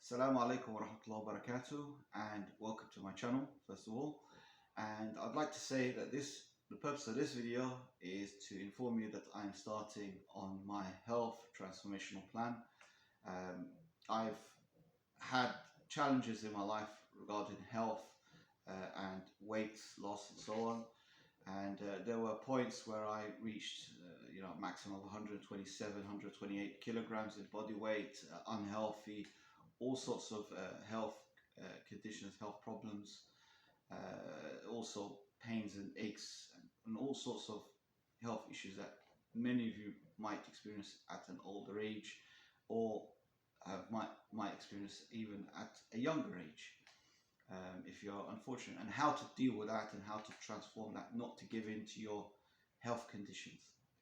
Assalamu alaikum wa rahmatullahi wa barakatuh, and welcome to my channel first of all. And I'd like to say that the purpose of this video is to inform you that I'm starting on my health transformational plan. I've had challenges in my life regarding health and weight loss and so on, and there were points where I reached maximum of 127 128 kilograms in body weight, unhealthy, all sorts of health conditions, health problems, also pains and aches, and all sorts of health issues that many of you might experience at an older age, or might experience even at a younger age, if you're unfortunate, and how to deal with that and how to transform that, not to give in to your health conditions.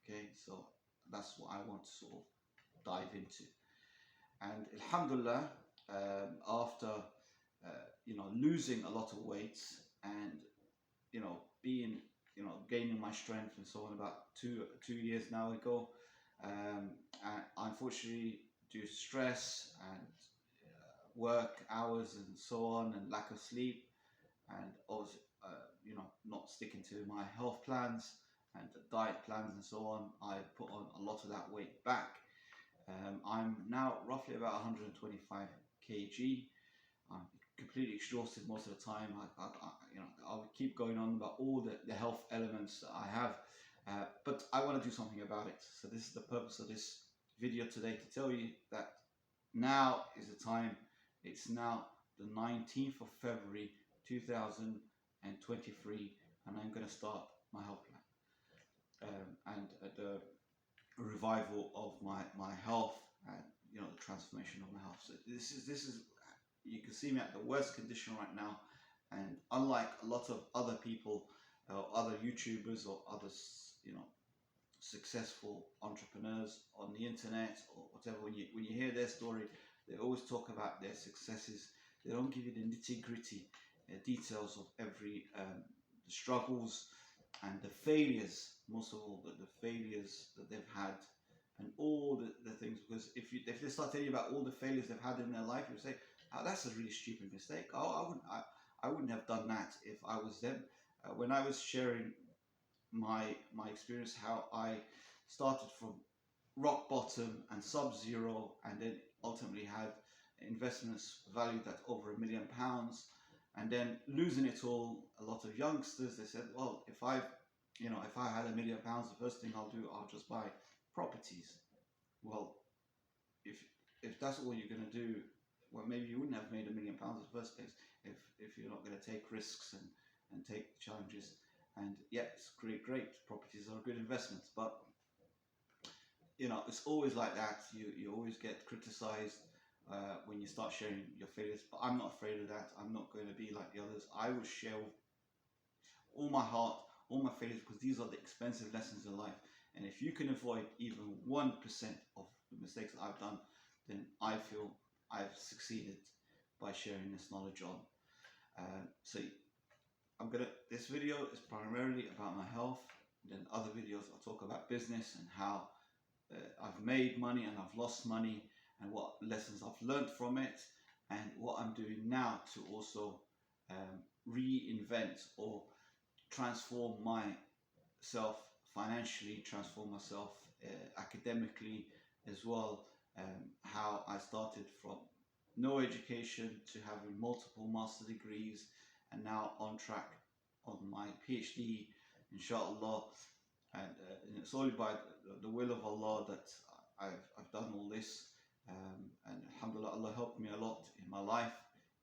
Okay, so that's what I want to sort of dive into. And alhamdulillah, after losing a lot of weight and being gaining my strength and so on about two years now ago, and unfortunately due to stress and work hours and so on, and lack of sleep, and obviously not sticking to my health plans and diet plans and so on, I put on a lot of that weight back. I'm now roughly about 125 kg. I'm completely exhausted most of the time. I'll keep going on about all the health elements that I have, but I want to do something about it. So this is the purpose of this video today, to tell you that now is the time. It's now the 19th of February 2023, and I'm going to start my health plan and the revival of my health, and the transformation of my health. So this is you can see me at the worst condition right now, and unlike a lot of other people, other YouTubers or other successful entrepreneurs on the internet or whatever, when you hear their story, they always talk about their successes. They don't give you the nitty-gritty details of every the struggles and the failures, most of all the failures that they've had, and all the things. Because if they start telling you about all the failures they've had in their life, you say, oh, that's a really stupid mistake. Oh, I wouldn't have done that if I was them. When I was sharing my experience, how I started from rock bottom and sub-zero, and then ultimately had investments valued at over £1 million, and then losing it all. A lot of youngsters, they said, well, if I had £1 million, the first thing I'll do, I'll just buy properties. Well, if that's all you're going to do, well, maybe you wouldn't have made £1 million in the first place if you're not going to take risks and take challenges. And yeah, it's great. Properties are good investments, but it's always like that. You always get criticized when you start sharing your failures. But I'm not afraid of that. I'm not going to be like the others. I will share all my heart, all my failures, because these are the expensive lessons in life. And if you can avoid even 1% of the mistakes that I've done, then I feel I've succeeded by sharing this knowledge on. So this video is primarily about my health. Then other videos I'll talk about business and how I've made money and I've lost money, and what lessons I've learned from it, and what I'm doing now to also reinvent or transform myself financially, transform myself academically as well. How I started from no education to having multiple master degrees, and now on track on my PhD, insha'Allah. And it's only by the will of Allah that I've done all this, and alhamdulillah, Allah helped me a lot in my life.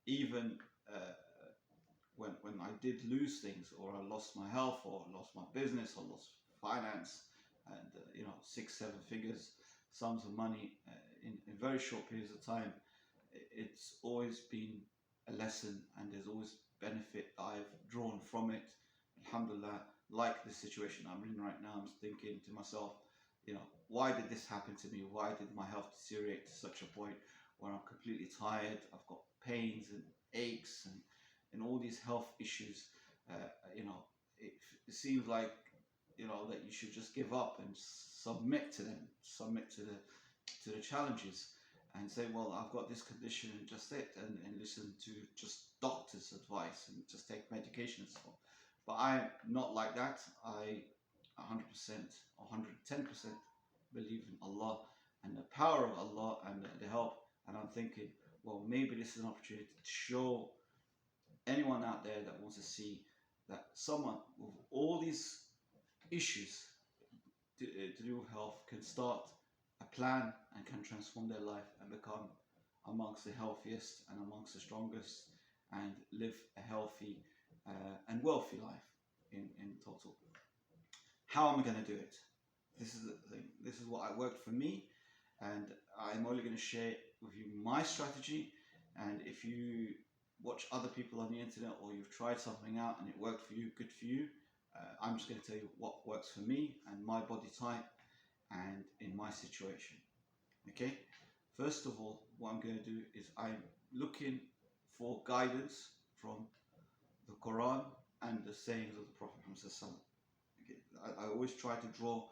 Even when I did lose things, or I lost my health, or lost my business, or lost finance, and 6-7 figures sums of money in very short periods of time, it's always been a lesson, and there's always benefit I've drawn from it, alhamdulillah. Like the situation I'm in right now, I'm thinking to myself, why did this happen to me? Why did my health deteriorate to such a point where I'm completely tired? I've got pains and aches and all these health issues. It seems like that you should just give up and submit to them, submit to the challenges. and say, well, I've got this condition and just it, and listen to just doctor's advice and just take medications for. But I'm not like that. I 100% 110% believe in Allah and the power of Allah and the help. And I'm thinking, well, maybe this is an opportunity to show anyone out there that wants to see that someone with all these issues to do with health can start a plan and can transform their life and become amongst the healthiest and amongst the strongest and live a healthy and wealthy life in total. How am I going to do it? This is the thing. This is what worked for me, and I'm only going to share with you my strategy. And if you watch other people on the internet or you've tried something out and it worked for you, good for you. I'm just going to tell you what works for me and my body type and in my situation. Okay, first of all, what I'm going to do is I'm looking for guidance from the Quran and the sayings of the Prophet Muhammad. Okay, I always try to draw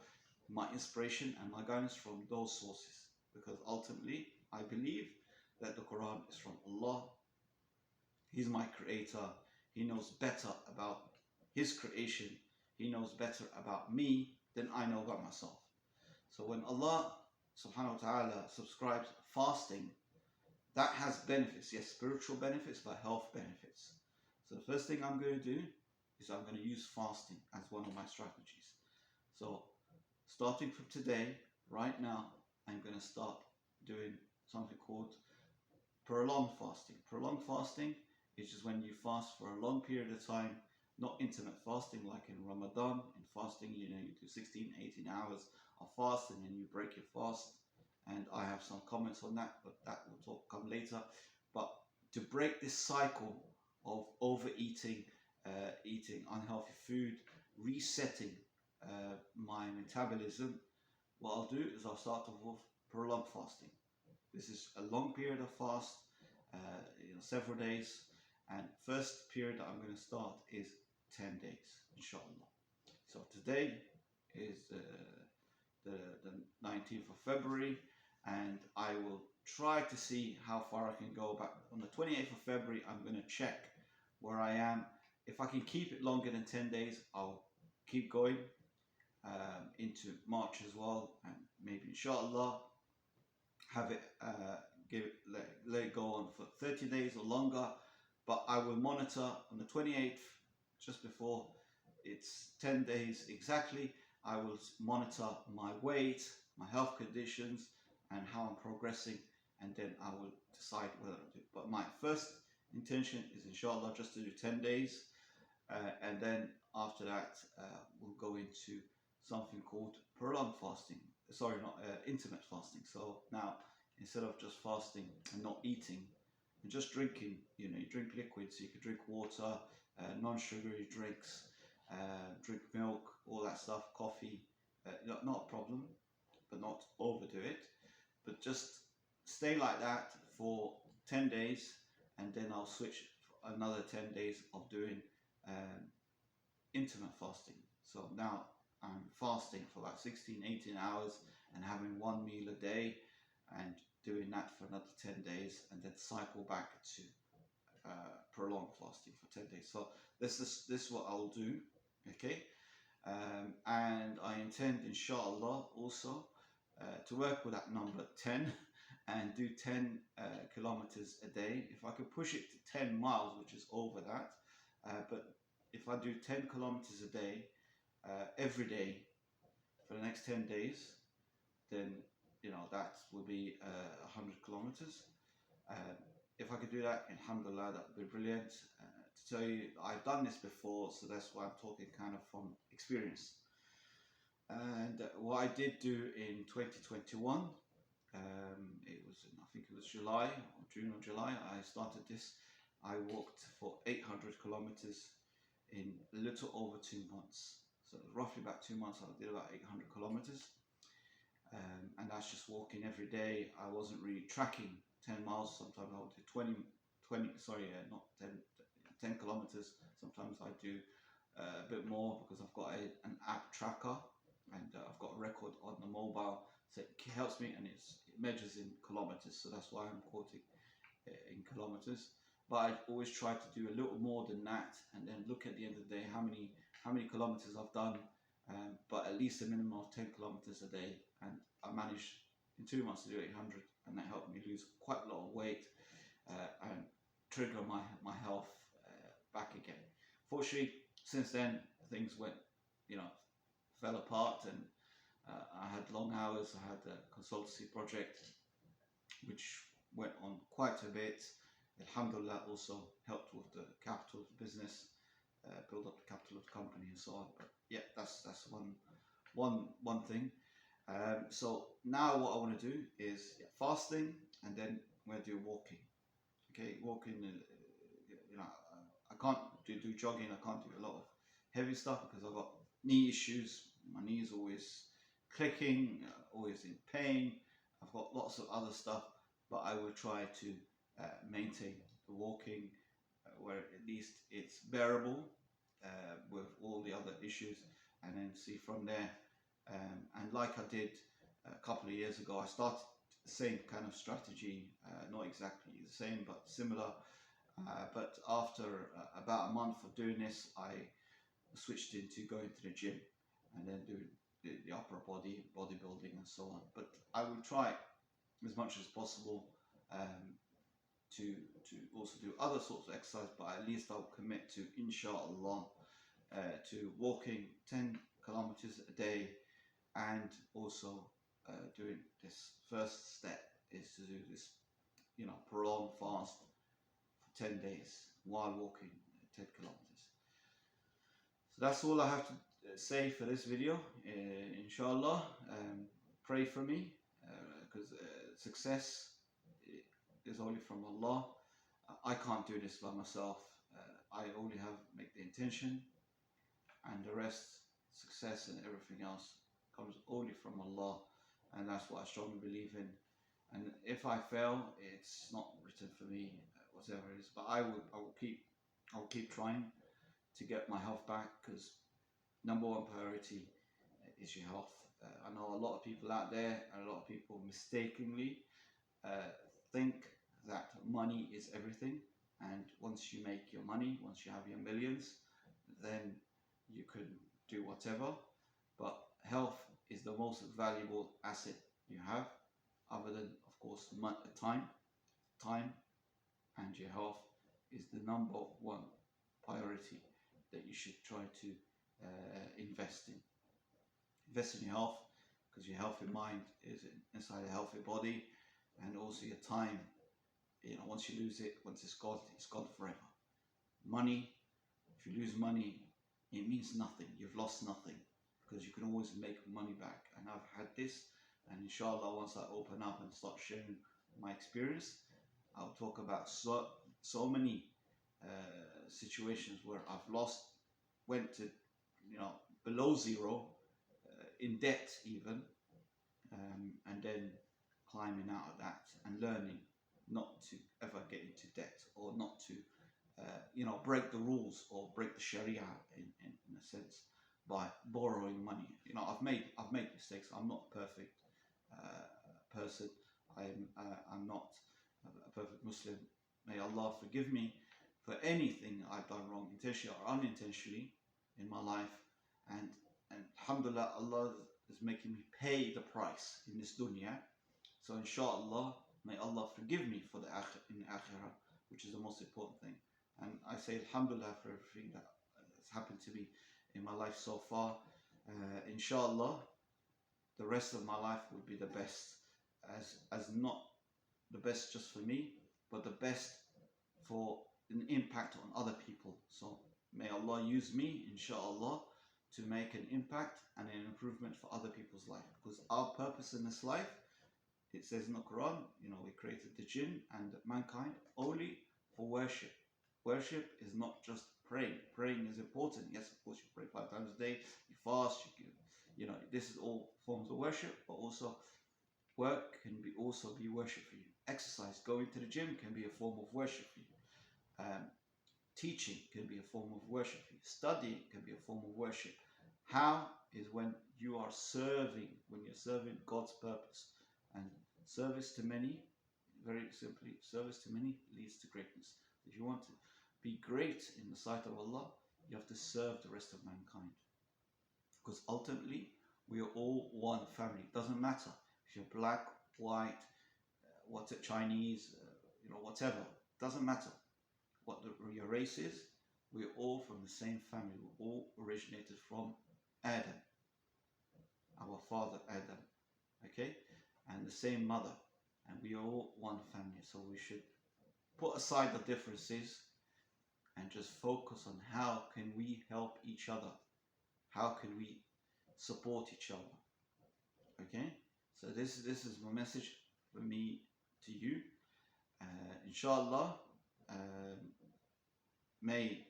my inspiration and my guidance from those sources, because ultimately I believe that the Quran is from Allah. He's my creator. He knows better about his creation. He knows better about me than I know about myself. So when Allah subhanahu wa ta'ala subscribes fasting, that has benefits. Yes, spiritual benefits, but health benefits. So the first thing I'm going to do is I'm going to use fasting as one of my strategies. So starting from today, right now, I'm going to start doing something called prolonged fasting. Prolonged fasting is just when you fast for a long period of time, not intermittent fasting like in Ramadan. In fasting, you do 16, 18 hours of fast and then you break your fast. And I have some comments on that, but that will come later. But to break this cycle of overeating, eating unhealthy food, resetting my metabolism, what I'll do is I'll start off with prolonged fasting. This is a long period of fast, several days. And first period that I'm going to start is 10 days, insha'Allah. So today is the 19th of February, and I will try to see how far I can go. But on the 28th of February, I'm going to check where I am. If I can keep it longer than 10 days, I'll keep going into March as well, and maybe insha'Allah have it let it go on for 30 days or longer. But I will monitor on the 28th, just before it's 10 days exactly. I will monitor my weight, my health conditions, and how I'm progressing, and then I will decide whether to do it. But my first intention is inshallah just to do 10 days, and then after that we'll go into something called prolonged fasting. Sorry, not intermittent fasting. So now, instead of just fasting and not eating and just drinking, you drink liquids, so you could drink water, non-sugary drinks, drink milk, all that stuff, coffee, not a problem, but not overdo it. But just stay like that for 10 days, and then I'll switch for another 10 days of doing intermittent fasting. So now I'm fasting for about 16, 18 hours and having one meal a day, and doing that for another 10 days, and then cycle back to prolonged fasting for 10 days. So this is what I'll do, okay? And I intend, inshallah, also to work with that number 10 and do 10 kilometers a day. If I could push it to 10 miles, which is over that, but if I do 10 kilometers a day every day for the next 10 days, then that will be 100 kilometers. If I could do that, alhamdulillah, that would be brilliant. To tell you, I've done this before, so that's why I'm talking kind of from experience. And what I did do in 2021, I think it was July or June or July, I started this. I walked for 800 kilometers in a little over 2 months. So roughly about 2 months, I did about 800 kilometers. And that's just walking every day. I wasn't really tracking 10 miles. Sometimes I would do 10 kilometers. Sometimes I do a bit more, because I've got an app tracker, and I've got a record on the mobile So it helps me, and it measures in kilometers. So that's why I'm quoting in kilometers. But I always try to do a little more than that, and then look at the end of the day how many kilometers I've done. But at least a minimum of 10 kilometers a day, and I managed in 2 months to do 800, and that helped me lose quite a lot of weight and trigger my health back again. Fortunately, since then things went, fell apart, and I had long hours. I had a consultancy project which went on quite a bit. Alhamdulillah, also helped with the capital of the business, build up the capital of the company and so on. But yeah, that's one thing. So now what I want to do is fasting, and then we're going to do walking. Okay, walking, I can't do jogging. I can't do a lot of heavy stuff because I've got knee issues. My knee is always clicking, always in pain. I've got lots of other stuff, but I will try to maintain the walking where at least it's bearable with all the other issues, and then see from there. And like I did a couple of years ago, I started the same kind of strategy, not exactly the same, but similar. But after about a month of doing this, I switched into going to the gym and then doing the upper body, bodybuilding and so on. But I will try as much as possible to also do other sorts of exercise, but at least I'll commit to, insha'Allah, to walking 10 kilometers a day, and also doing this first step is to do this, prolonged fast for 10 days while walking 10 kilometers. So that's all I have to say for this video. Inshallah, pray for me, because success is only from Allah. I can't do this by myself. I only make the intention, and the rest, success and everything else, comes only from Allah, and that's what I strongly believe in. And if I fail, it's not written for me, whatever it is. But I will keep trying to get my health back, because number one priority is your health. I know a lot of people out there, and a lot of people mistakenly think that money is everything, and once you make your money, once you have your millions, then you can do whatever. But health is the most valuable asset you have, other than, of course, time, and your health is the number one priority that you should try to invest in. Invest in your health, because your healthy mind is inside a healthy body, and also your time. Once you lose it, once it's gone forever. Money, if you lose money, it means nothing. You've lost nothing, because you can always make money back. And I've had this, and inshallah, once I open up and start sharing my experience, I'll talk about so many situations where I've went to below zero, in debt even, and then climbing out of that and learning not to ever get into debt, or not to break the rules or break the Sharia in a sense by borrowing money. I've made mistakes. I'm not a perfect person. I'm not a perfect Muslim. May Allah forgive me for anything I've done wrong, intentionally or unintentionally, in my life. And alhamdulillah, Allah is making me pay the price in this dunya. So inshallah, may Allah forgive me for in akhirah, which is the most important thing. And I say alhamdulillah for everything that has happened to me in my life so far. Inshallah, the rest of my life will be the best, as not the best just for me, but the best for an impact on other people. So may Allah use me, inshallah, to make an impact and an improvement for other people's life. Because our purpose in this life, it says in the Quran, we created the jinn and mankind only for worship. Worship is not just praying. Praying is important. Yes, of course, you pray 5 times a day, you fast, you give, this is all forms of worship, but also work can also be worship for you. Exercise, going to the gym can be a form of worship for you. Teaching can be a form of worship for you. Studying can be a form of worship. How is when you are serving, when you're serving God's purpose. And service to many, very simply, service to many leads to greatness. If you want to be great in the sight of Allah, you have to serve the rest of mankind. Because ultimately, we are all one family. It doesn't matter if you're black, white, Chinese, whatever. It doesn't matter what your race is. We're all from the same family. We all originated from Adam, our father Adam, okay, and the same mother, and we are all one family. So we should put aside the differences and just focus on how can we help each other, how can we support each other. Okay, so this is my message from me to you. Inshallah, may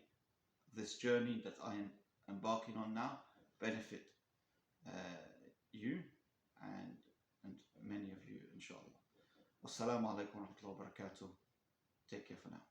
this journey that I am embarking on now benefit you and many of you, inshallah. Wassalamu alaikum wa rahmatullahi wa barakatuh. Take care for now.